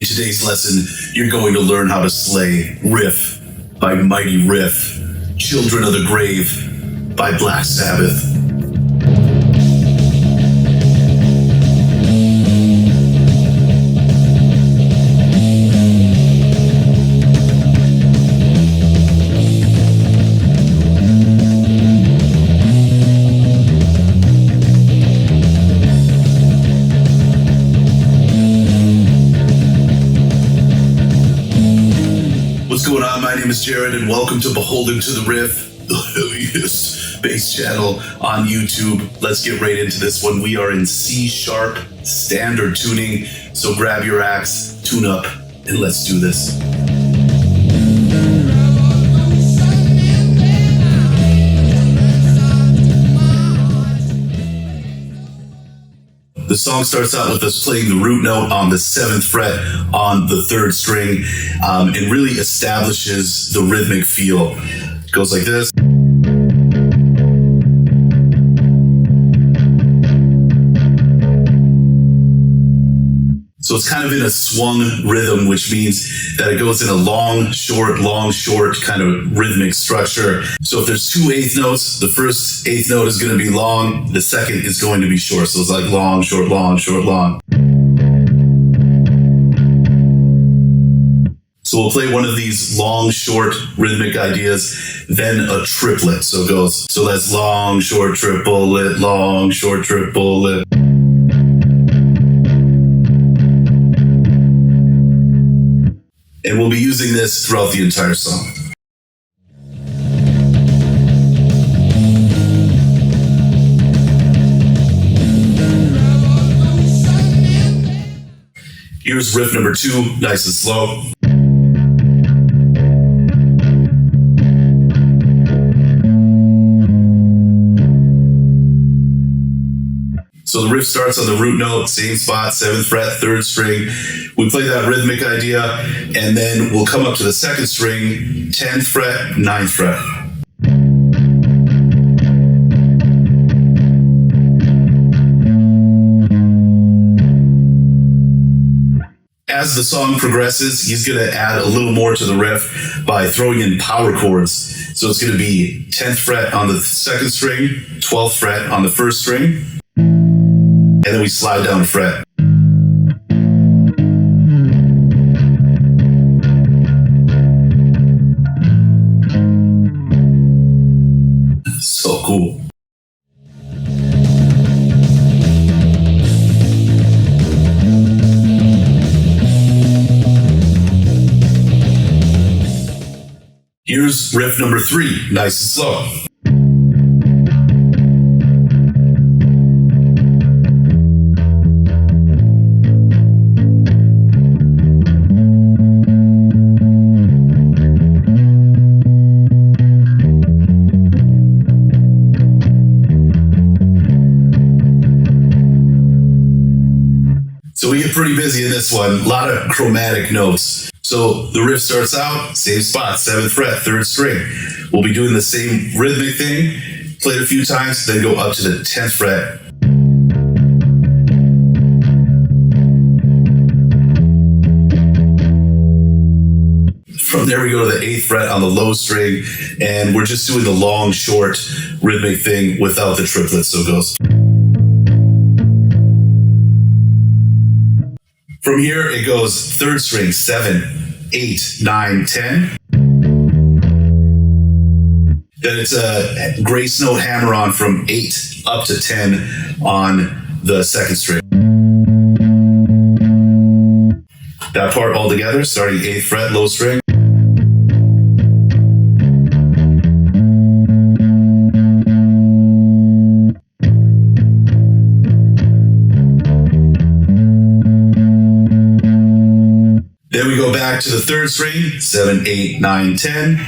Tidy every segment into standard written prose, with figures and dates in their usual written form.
In today's lesson, you're going to learn how to slay Riff by Mighty Riff, Children of the Grave by Black Sabbath. What's going on? My name is Jared and welcome to Beholden to the Riff, the heaviest bass channel on YouTube. Let's get right into this one. We are in C# standard tuning, so grab your axe, tune up, and let's do this. The song starts out with us playing the root note on the 7th fret on the 3rd string, and really establishes the rhythmic feel. It goes like this. So it's kind of in a swung rhythm, which means that it goes in a long, short kind of rhythmic structure. So if there's 2 eighth notes, the first eighth note is going to be long, the second is going to be short. So it's like long, short, long, short, long. So we'll play one of these long, short rhythmic ideas, then a triplet. So it goes, so that's long, short, triplet, long, short, triplet. And we'll be using this throughout the entire song. Here's riff number 2, nice and slow. So the riff starts on the root note, same spot, 7th fret, 3rd string. We play that rhythmic idea, and then we'll come up to the 2nd string, 10th fret, 9th fret. As the song progresses, he's going to add a little more to the riff by throwing in power chords. So it's going to be 10th fret on the 2nd string, 12th fret on the 1st string, and then we slide down a fret. So cool. Here's riff number 3, nice and slow. So we get pretty busy in this one, a lot of chromatic notes. So the riff starts out, same spot, 7th fret, 3rd string. We'll be doing the same rhythmic thing, play it a few times, then go up to the 10th fret. From there we go to the 8th fret on the low string, and we're just doing the long, short rhythmic thing without the triplets, so it goes. From here, it goes 3rd string, 7, 8, 9, 10. Then it's a grace note hammer-on from 8 up to 10 on the 2nd string. That part all together, starting 8th fret, low string. Then we go back to the 3rd string, 7, 8, 9, 10.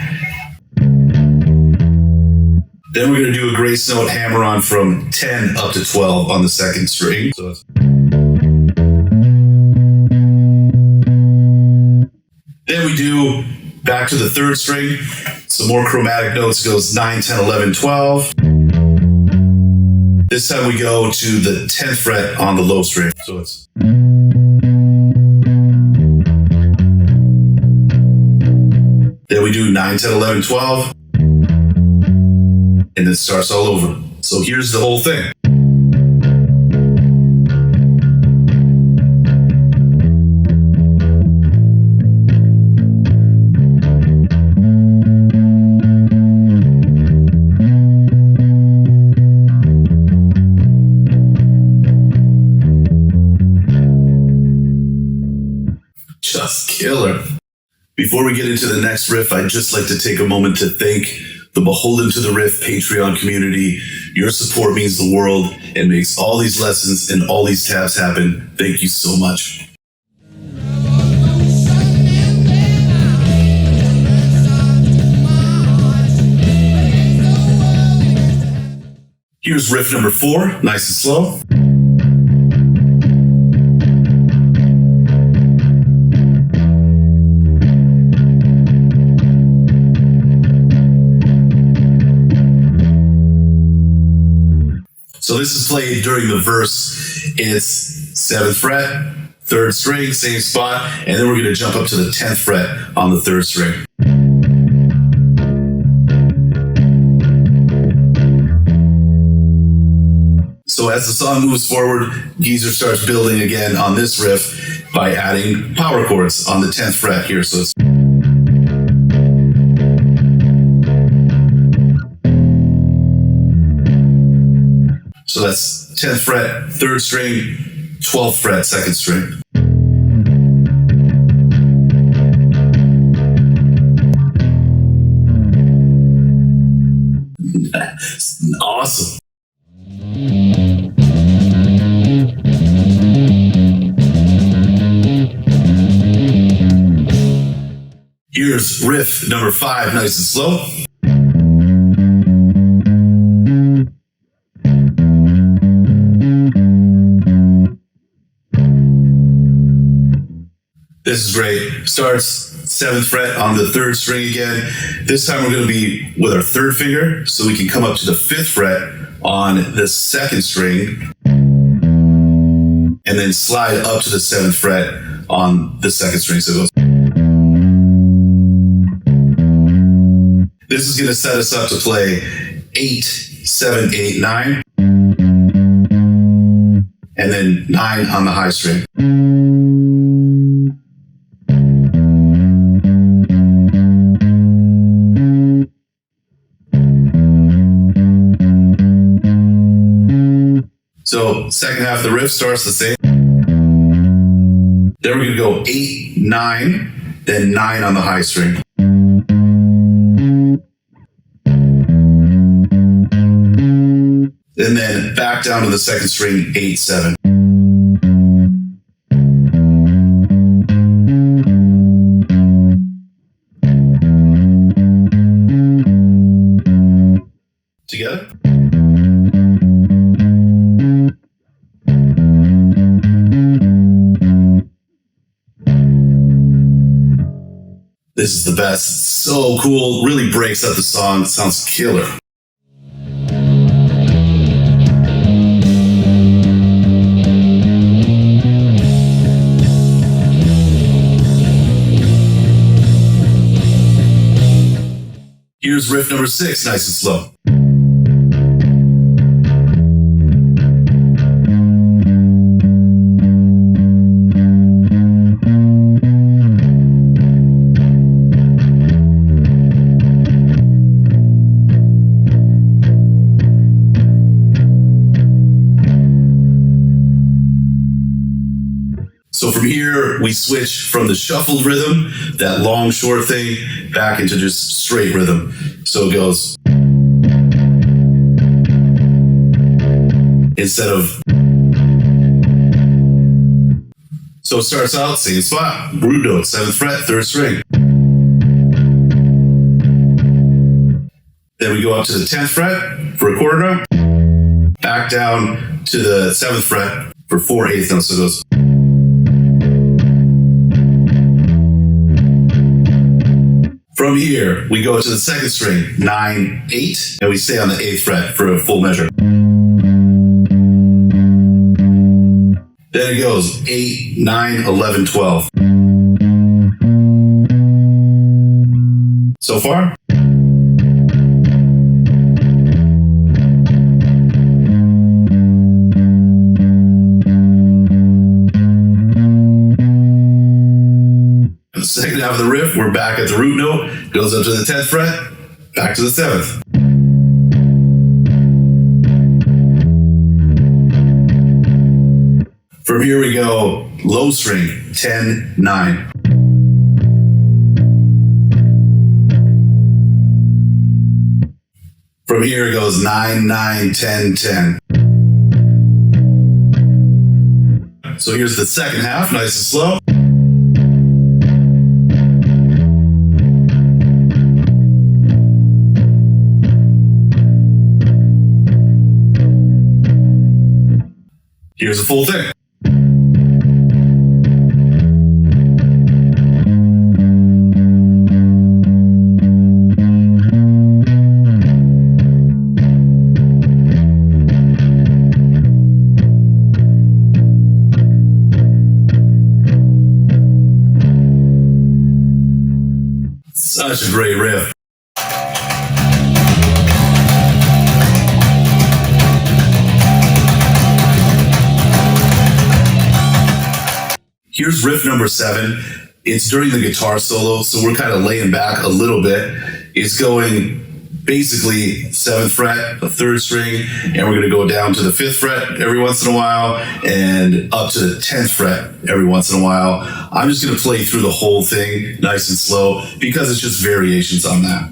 Then we're going to do a grace note hammer-on from 10 up to 12 on the 2nd string. So then we do back to the 3rd string, some more chromatic notes, goes 9, 10, 11, 12. This time we go to the 10th fret on the low string. So it's... Then we do 9, 10, 11, 12. And it starts all over. So here's the whole thing. Just killer. Before we get into the next riff, I'd just like to take a moment to thank the Beholden to the Riff Patreon community. Your support means the world and makes all these lessons and all these tabs happen. Thank you so much. Here's riff number 4, nice and slow. So this is played during the verse. It's 7th fret, 3rd string, same spot, and then we're going to jump up to the 10th fret on the 3rd string. So as the song moves forward, Geezer starts building again on this riff by adding power chords on the 10th fret here. So it's So that's 10th fret, 3rd string, 12th fret, 2nd string. Awesome. Here's riff number 5, nice and slow. This is great. Starts 7th fret on the 3rd string again. This time we're going to be with our 3rd finger, so we can come up to the 5th fret on the 2nd string, and then slide up to the 7th fret on the 2nd string. So it goes. This is going to set us up to play 8, 7, 8, 9, and then 9 on the high string. So second half of the riff starts the same. Then we're going to go 8, 9, then 9 on the high string. And then back down to the 2nd string, 8, 7. Together. This is the best. So cool. Really breaks up the song. Sounds killer. Here's riff number 6, nice and slow. So from here, we switch from the shuffled rhythm, that long, short thing, back into just straight rhythm. So it goes. Instead of. So it starts out, same spot, root note, 7th fret, 3rd string. Then we go up to the 10th fret for a quarter note, back down to the 7th fret for 4 8th notes. So it goes. From here, we go to the 2nd string, 9, 8, and we stay on the 8th fret for a full measure. Then it goes 8, 9, 11, 12. far? The second half of the riff, we're back at the root note, goes up to the 10th fret, back to the 7th. From here we go, low string, 10, 9. From here it goes 9, 9, 10, 10. So here's the second half, nice and slow. Here's the full thing. Such a great riff. Here's riff number 7. It's during the guitar solo, so we're kind of laying back a little bit. It's going basically 7th fret, the 3rd string, and we're going to go down to the 5th fret every once in a while, and up to the 10th fret every once in a while. I'm just going to play through the whole thing nice and slow, because it's just variations on that.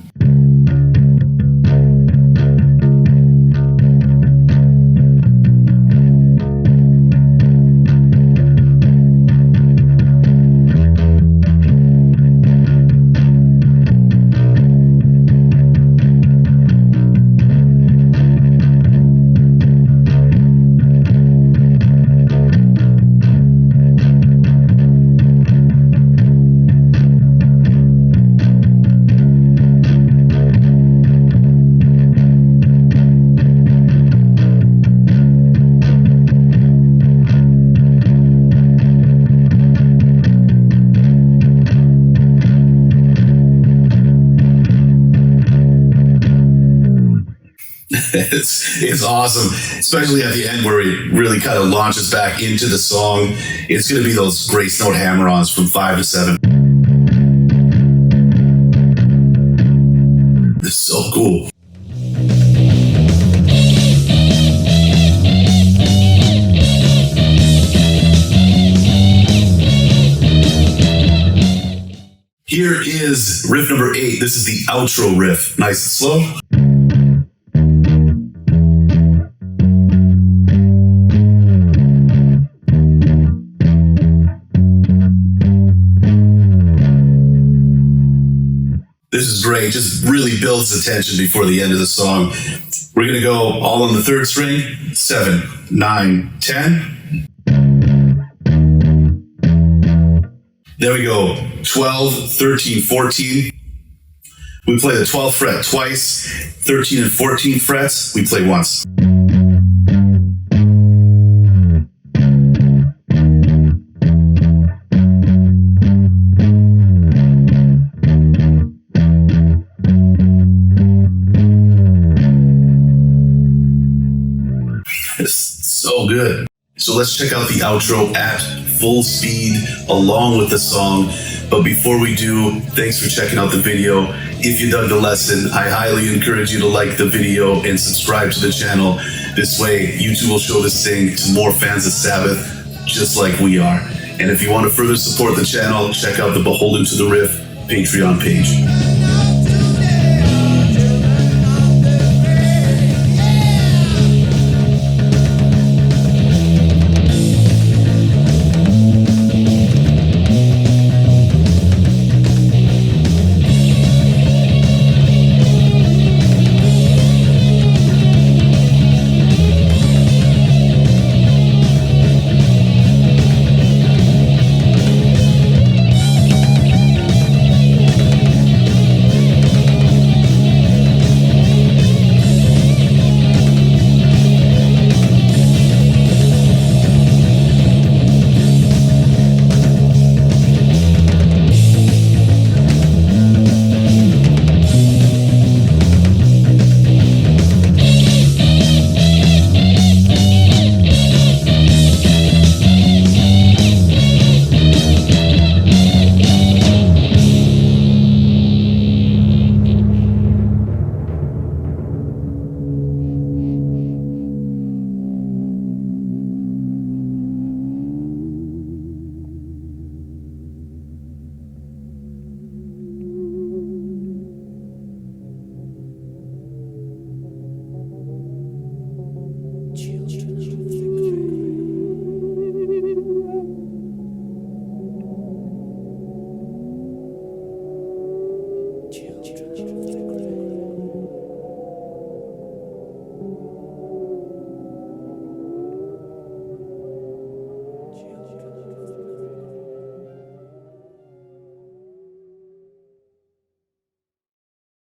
It's awesome, especially at the end where it really kind of launches back into the song. It's going to be those grace note hammer-ons from 5 to 7. It's so cool. Here is riff number 8. This is the outro riff. Nice and slow. This is great. Just really builds the tension before the end of the song. We're going to go all on the 3rd string. 7, 9, 10. Then we go 12, 13, 14. We play the 12th fret twice. 13 and 14 frets, we play once. So good. So let's check out the outro at full speed along with the song. But before we do, thanks for checking out the video. If you dug the lesson, I highly encourage you to like the video and subscribe to the channel. This way, YouTube will show this thing to more fans of Sabbath, just like we are. And if you want to further support the channel, check out the Beholden to the Riff Patreon page.